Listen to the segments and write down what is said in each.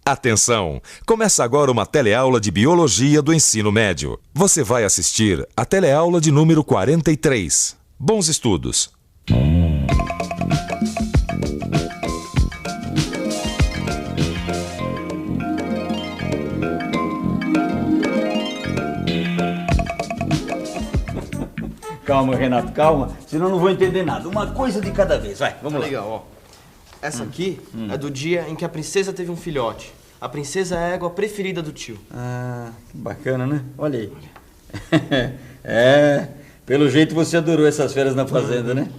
Atenção! Começa agora uma teleaula de Biologia do Ensino Médio. Você vai assistir a teleaula de número 43. Bons estudos! Calma, Renato, calma, senão eu não vou entender nada. Uma coisa de cada vez, vai, vamos lá. Legal, ó. Essa aqui é do dia em que a princesa teve um filhote. A princesa é a égua preferida do tio. Ah, que bacana, né? Olha aí. Pelo jeito você adorou essas férias na fazenda, né?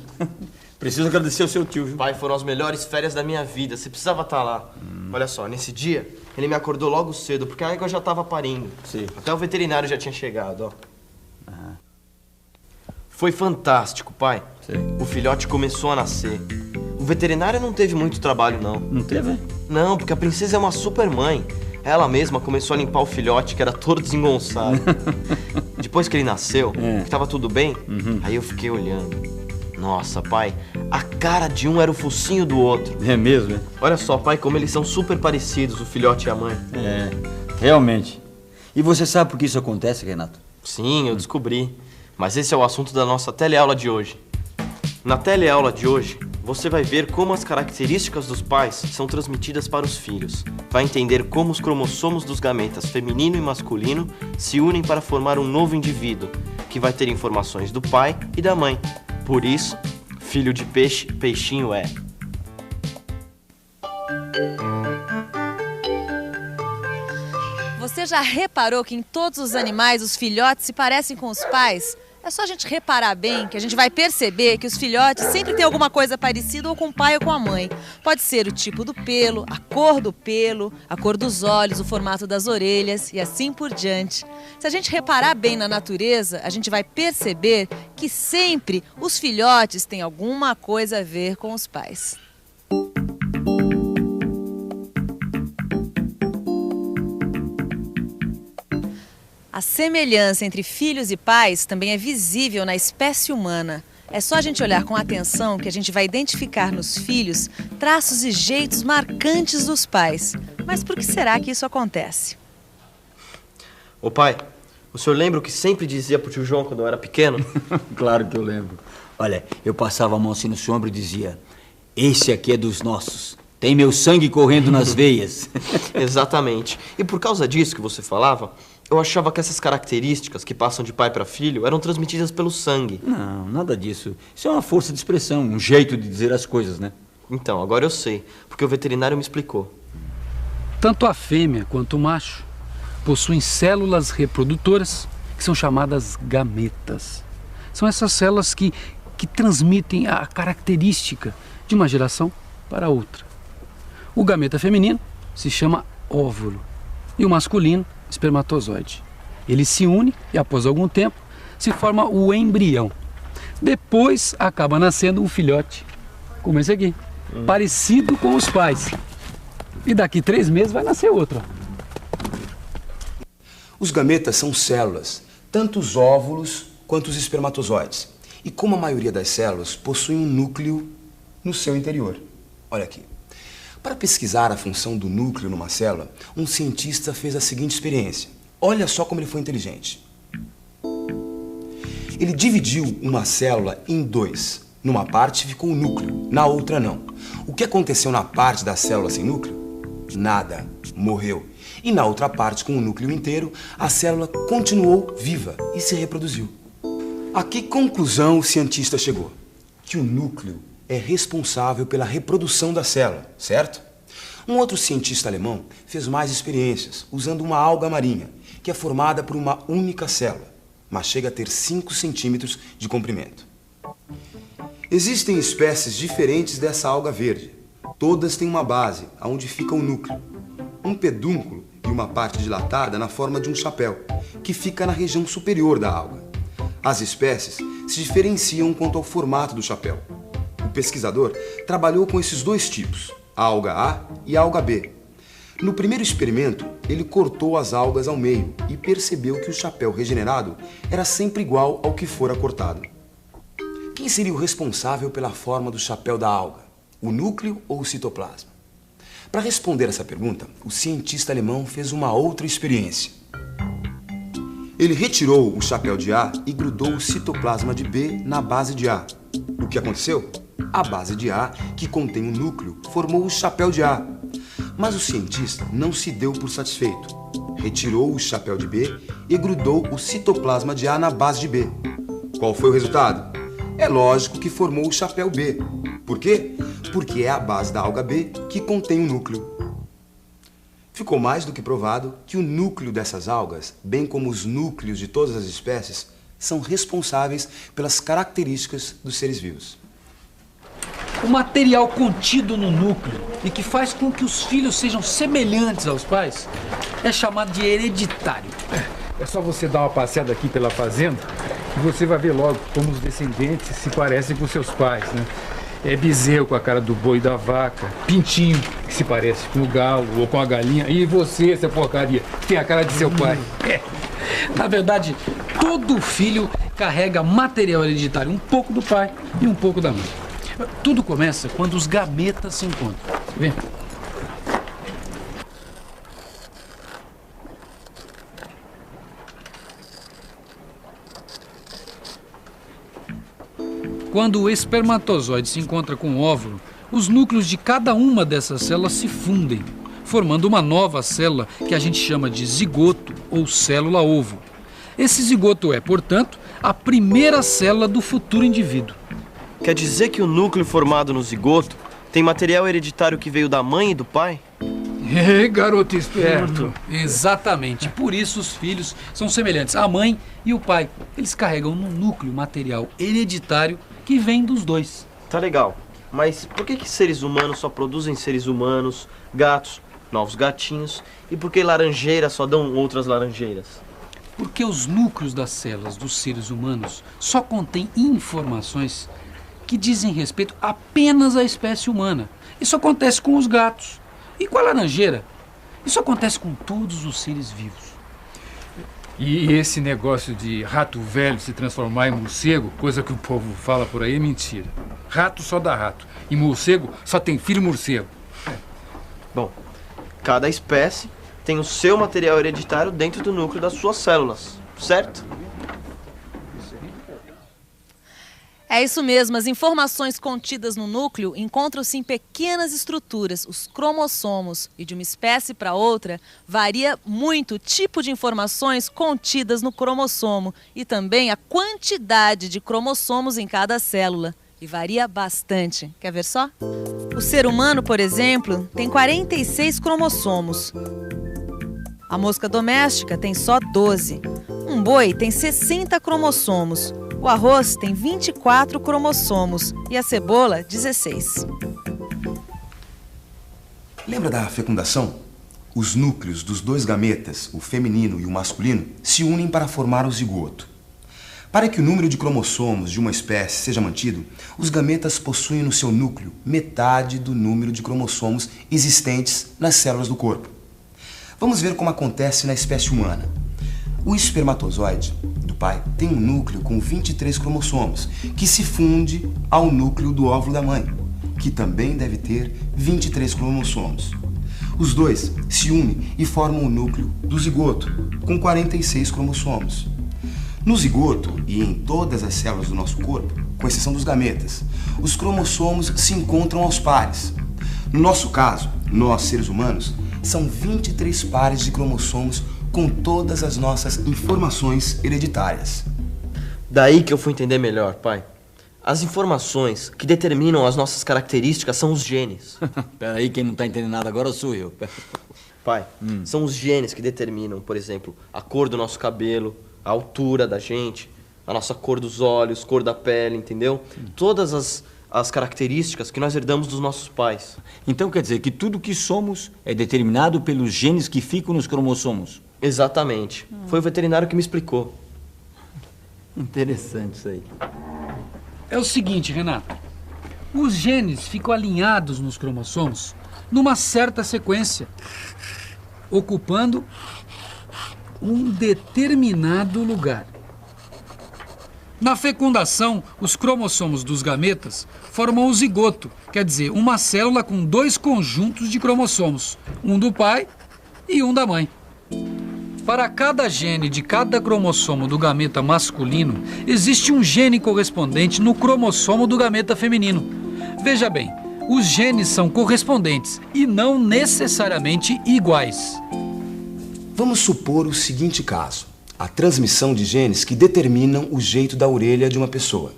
Preciso agradecer ao seu tio, viu? Pai, foram as melhores férias da minha vida. Você precisava estar lá. Olha só, nesse dia, ele me acordou logo cedo, porque a égua já estava parindo. Sim. Até o veterinário já tinha chegado, ó. Foi fantástico, pai. Sim. O filhote começou a nascer. O veterinário não teve muito trabalho, não. Não teve? Não, porque a princesa é uma super mãe. Ela mesma começou a limpar o filhote, que era todo desengonçado. Depois que ele nasceu, que tava tudo bem, aí eu fiquei olhando. Nossa, pai, a cara de um era o focinho do outro. É mesmo, é? Olha só, pai, como eles são super parecidos, o filhote e a mãe. É, realmente. E você sabe por que isso acontece, Renato? Sim, eu descobri. Mas esse é o assunto da nossa teleaula de hoje. Na teleaula de hoje, você vai ver como as características dos pais são transmitidas para os filhos. Vai entender como os cromossomos dos gametas feminino e masculino se unem para formar um novo indivíduo, que vai ter informações do pai e da mãe. Por isso, filho de peixe, peixinho é. Você já reparou que em todos os animais os filhotes se parecem com os pais? É só a gente reparar bem que a gente vai perceber que os filhotes sempre têm alguma coisa parecida ou com o pai ou com a mãe. Pode ser o tipo do pelo, a cor do pelo, a cor dos olhos, o formato das orelhas e assim por diante. Se a gente reparar bem na natureza, a gente vai perceber que sempre os filhotes têm alguma coisa a ver com os pais. A semelhança entre filhos e pais também é visível na espécie humana. É só a gente olhar com atenção que a gente vai identificar nos filhos traços e jeitos marcantes dos pais. Mas por que será que isso acontece? Ô pai, o senhor lembra o que sempre dizia pro tio João quando eu era pequeno? Claro que eu lembro. Olha, eu passava a mão assim no seu ombro e dizia: esse aqui é dos nossos. Tem meu sangue correndo nas veias. Exatamente. E por causa disso que você falava, eu achava que essas características que passam de pai para filho eram transmitidas pelo sangue. Não, nada disso. Isso é uma força de expressão, um jeito de dizer as coisas, né? Então, agora eu sei, porque o veterinário me explicou. Tanto a fêmea quanto o macho possuem células reprodutoras que são chamadas gametas. São essas células que transmitem a característica de uma geração para outra. O gameta feminino se chama óvulo e o masculino, espermatozoide. Ele se une e, após algum tempo, se forma o embrião. Depois acaba nascendo um filhote, como esse aqui, parecido com os pais. E daqui 3 meses vai nascer outro. Os gametas são células, tanto os óvulos quanto os espermatozoides. E como a maioria das células, possuem um núcleo no seu interior. Olha aqui. Para pesquisar a função do núcleo numa célula, um cientista fez a seguinte experiência. Olha só como ele foi inteligente. Ele dividiu uma célula em 2. Numa parte ficou o núcleo, na outra não. O que aconteceu na parte da célula sem núcleo? Nada. Morreu. E na outra parte, com o núcleo inteiro, a célula continuou viva e se reproduziu. A que conclusão o cientista chegou? Que o núcleo é responsável pela reprodução da célula, certo? Um outro cientista alemão fez mais experiências usando uma alga marinha, que é formada por uma única célula, mas chega a ter 5 centímetros de comprimento. Existem espécies diferentes dessa alga verde. Todas têm uma base, onde fica o núcleo, um pedúnculo e uma parte dilatada na forma de um chapéu, que fica na região superior da alga. As espécies se diferenciam quanto ao formato do chapéu. O pesquisador trabalhou com esses 2 tipos, a alga A e a alga B. No primeiro experimento, ele cortou as algas ao meio e percebeu que o chapéu regenerado era sempre igual ao que fora cortado. Quem seria o responsável pela forma do chapéu da alga? O núcleo ou o citoplasma? Para responder essa pergunta, o cientista alemão fez uma outra experiência. Ele retirou o chapéu de A e grudou o citoplasma de B na base de A. O que aconteceu? A base de A, que contém o núcleo, formou o chapéu de A. Mas o cientista não se deu por satisfeito. Retirou o chapéu de B e grudou o citoplasma de A na base de B. Qual foi o resultado? É lógico que formou o chapéu B. Por quê? Porque é a base da alga B que contém o núcleo. Ficou mais do que provado que o núcleo dessas algas, bem como os núcleos de todas as espécies, são responsáveis pelas características dos seres vivos. O material contido no núcleo e que faz com que os filhos sejam semelhantes aos pais é chamado de hereditário. É só você dar uma passeada aqui pela fazenda e você vai ver logo como os descendentes se parecem com seus pais, né? É bezerro com a cara do boi e da vaca, pintinho que se parece com o galo ou com a galinha, e você, essa porcaria, que tem a cara de seu pai. Na verdade, todo filho carrega material hereditário, um pouco do pai e um pouco da mãe. Tudo começa quando os gametas se encontram. Vem. Quando o espermatozoide se encontra com o óvulo, os núcleos de cada uma dessas células se fundem, formando uma nova célula que a gente chama de zigoto ou célula-ovo. Esse zigoto é, portanto, a primeira célula do futuro indivíduo. Quer dizer que o núcleo formado no zigoto tem material hereditário que veio da mãe e do pai? Garoto esperto. Exatamente. Por isso os filhos são semelhantes. A mãe e o pai, eles carregam no núcleo material hereditário que vem dos dois. Tá legal. Mas por que seres humanos só produzem seres humanos, gatos, novos gatinhos, e por que laranjeiras só dão outras laranjeiras? Porque os núcleos das células dos seres humanos só contêm informações que dizem respeito apenas à espécie humana. Isso acontece com os gatos. E com a laranjeira? Isso acontece com todos os seres vivos. E esse negócio de rato velho se transformar em morcego, coisa que o povo fala por aí, é mentira. Rato só dá rato. E morcego só tem filho morcego. Bom, cada espécie tem o seu material hereditário dentro do núcleo das suas células, certo? É isso mesmo, as informações contidas no núcleo encontram-se em pequenas estruturas, os cromossomos, e de uma espécie para outra varia muito o tipo de informações contidas no cromossomo e também a quantidade de cromossomos em cada célula. E varia bastante. Quer ver só? O ser humano, por exemplo, tem 46 cromossomos. A mosca doméstica tem só 12. Um boi tem 60 cromossomos. O arroz tem 24 cromossomos e a cebola, 16. Lembra da fecundação? Os núcleos dos dois gametas, o feminino e o masculino, se unem para formar o zigoto. Para que o número de cromossomos de uma espécie seja mantido, os gametas possuem no seu núcleo metade do número de cromossomos existentes nas células do corpo. Vamos ver como acontece na espécie humana. O espermatozoide do pai tem um núcleo com 23 cromossomos, que se funde ao núcleo do óvulo da mãe, que também deve ter 23 cromossomos. Os dois se unem e formam o núcleo do zigoto, com 46 cromossomos. No zigoto e em todas as células do nosso corpo, com exceção dos gametas, os cromossomos se encontram aos pares. No nosso caso, nós, seres humanos, são 23 pares de cromossomos com todas as nossas informações hereditárias. Daí que eu fui entender melhor, pai. As informações que determinam as nossas características são os genes. Peraí, quem não tá entendendo nada agora sou eu. Pai, são os genes que determinam, por exemplo, a cor do nosso cabelo, a altura da gente, a nossa cor dos olhos, cor da pele, entendeu? Todas as características que nós herdamos dos nossos pais. Então quer dizer que tudo que somos é determinado pelos genes que ficam nos cromossomos? Exatamente. Foi o veterinário que me explicou. Interessante isso aí. É o seguinte, Renato. Os genes ficam alinhados nos cromossomos numa certa sequência, ocupando um determinado lugar. Na fecundação, os cromossomos dos gametas formam o zigoto, quer dizer, uma célula com 2 conjuntos de cromossomos, um do pai e um da mãe. Para cada gene de cada cromossomo do gameta masculino, existe um gene correspondente no cromossomo do gameta feminino. Veja bem, os genes são correspondentes e não necessariamente iguais. Vamos supor o seguinte caso: a transmissão de genes que determinam o jeito da orelha de uma pessoa.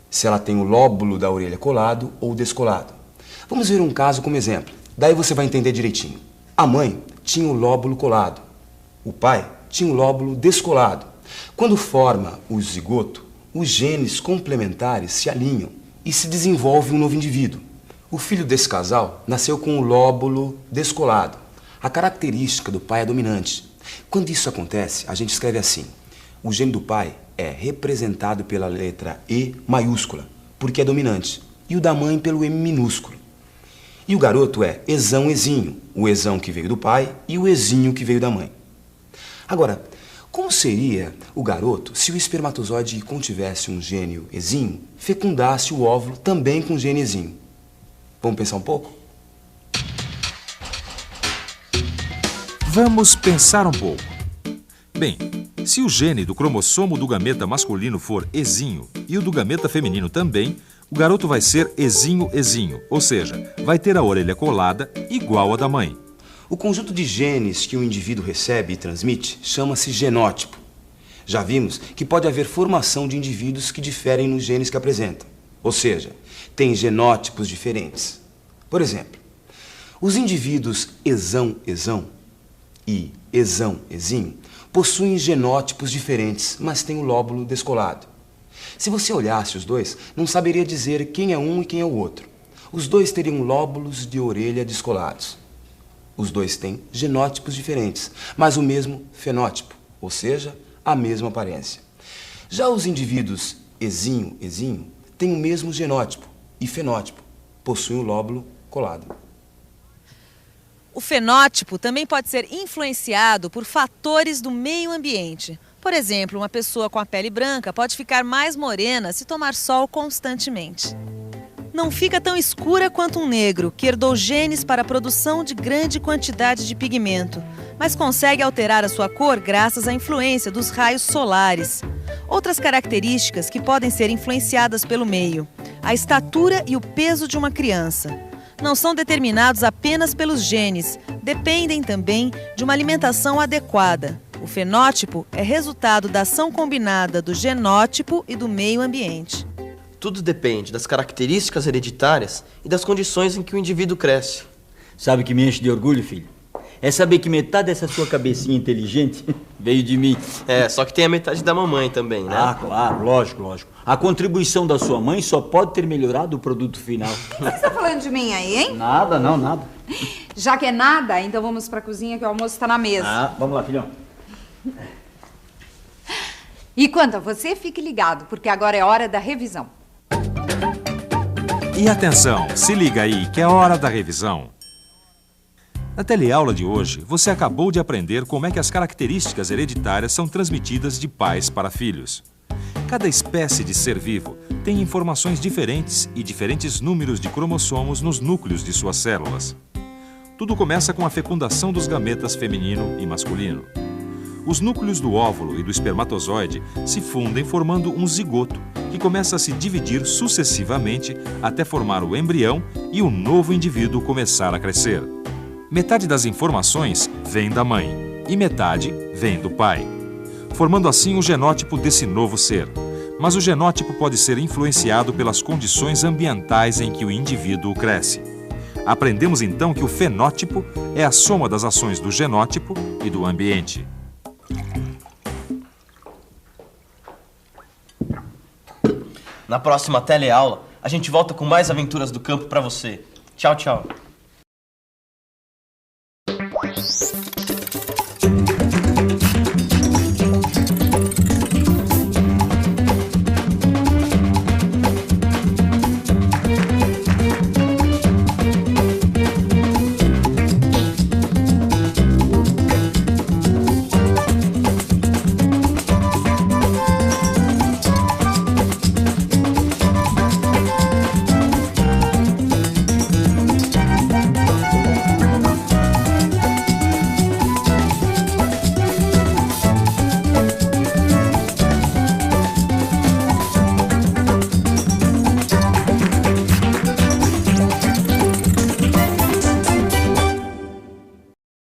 Se ela tem o lóbulo da orelha colado ou descolado. Vamos ver um caso como exemplo. Daí você vai entender direitinho. A mãe tinha o lóbulo colado. O pai tinha o lóbulo descolado. Quando forma o zigoto, os genes complementares se alinham e se desenvolve um novo indivíduo. O filho desse casal nasceu com o lóbulo descolado. A característica do pai é dominante. Quando isso acontece, a gente escreve assim: o gene do pai é representado pela letra E maiúscula, porque é dominante, e o da mãe pelo M minúsculo. E o garoto é ezão ezinho, o ezão que veio do pai e o ezinho que veio da mãe. Agora, como seria o garoto se o espermatozoide que contivesse um gene ezinho fecundasse o óvulo também com gene ezinho? Vamos pensar um pouco? Vamos pensar um pouco. Bem, se o gene do cromossomo do gameta masculino for ezinho e o do gameta feminino também, o garoto vai ser ezinho-ezinho, ou seja, vai ter a orelha colada igual à da mãe. O conjunto de genes que o indivíduo recebe e transmite chama-se genótipo. Já vimos que pode haver formação de indivíduos que diferem nos genes que apresentam, ou seja, têm genótipos diferentes. Por exemplo, os indivíduos ezão-ezão e ezão-ezinho possuem genótipos diferentes, mas têm o lóbulo descolado. Se você olhasse os dois, não saberia dizer quem é um e quem é o outro. Os dois teriam lóbulos de orelha descolados. Os dois têm genótipos diferentes, mas o mesmo fenótipo, ou seja, a mesma aparência. Já os indivíduos ezinho-ezinho têm o mesmo genótipo e fenótipo, possuem o lóbulo colado. O fenótipo também pode ser influenciado por fatores do meio ambiente. Por exemplo, uma pessoa com a pele branca pode ficar mais morena se tomar sol constantemente. Não fica tão escura quanto um negro, que herdou genes para a produção de grande quantidade de pigmento, mas consegue alterar a sua cor graças à influência dos raios solares. Outras características que podem ser influenciadas pelo meio: a estatura e o peso de uma criança. Não são determinados apenas pelos genes, dependem também de uma alimentação adequada. O fenótipo é resultado da ação combinada do genótipo e do meio ambiente. Tudo depende das características hereditárias e das condições em que o indivíduo cresce. Sabe o que me enche de orgulho, filho? É saber que metade dessa sua cabecinha inteligente veio de mim. É, só que tem a metade da mamãe também, né? Ah, claro, lógico. A contribuição da sua mãe só pode ter melhorado o produto final. Você está falando de mim aí, hein? Nada, não, nada. Já que é nada, então vamos pra cozinha que o almoço está na mesa. Ah, vamos lá, filhão. E quanto a você, fique ligado, porque agora é hora da revisão. E atenção, se liga aí que é hora da revisão. Na teleaula de hoje, você acabou de aprender como é que as características hereditárias são transmitidas de pais para filhos. Cada espécie de ser vivo tem informações diferentes e diferentes números de cromossomos nos núcleos de suas células. Tudo começa com a fecundação dos gametas feminino e masculino. Os núcleos do óvulo e do espermatozoide se fundem formando um zigoto, que começa a se dividir sucessivamente até formar o embrião e o novo indivíduo começar a crescer. Metade das informações vem da mãe e metade vem do pai, formando assim o genótipo desse novo ser. Mas o genótipo pode ser influenciado pelas condições ambientais em que o indivíduo cresce. Aprendemos então que o fenótipo é a soma das ações do genótipo e do ambiente. Na próxima teleaula, a gente volta com mais aventuras do campo pra você. Tchau, tchau.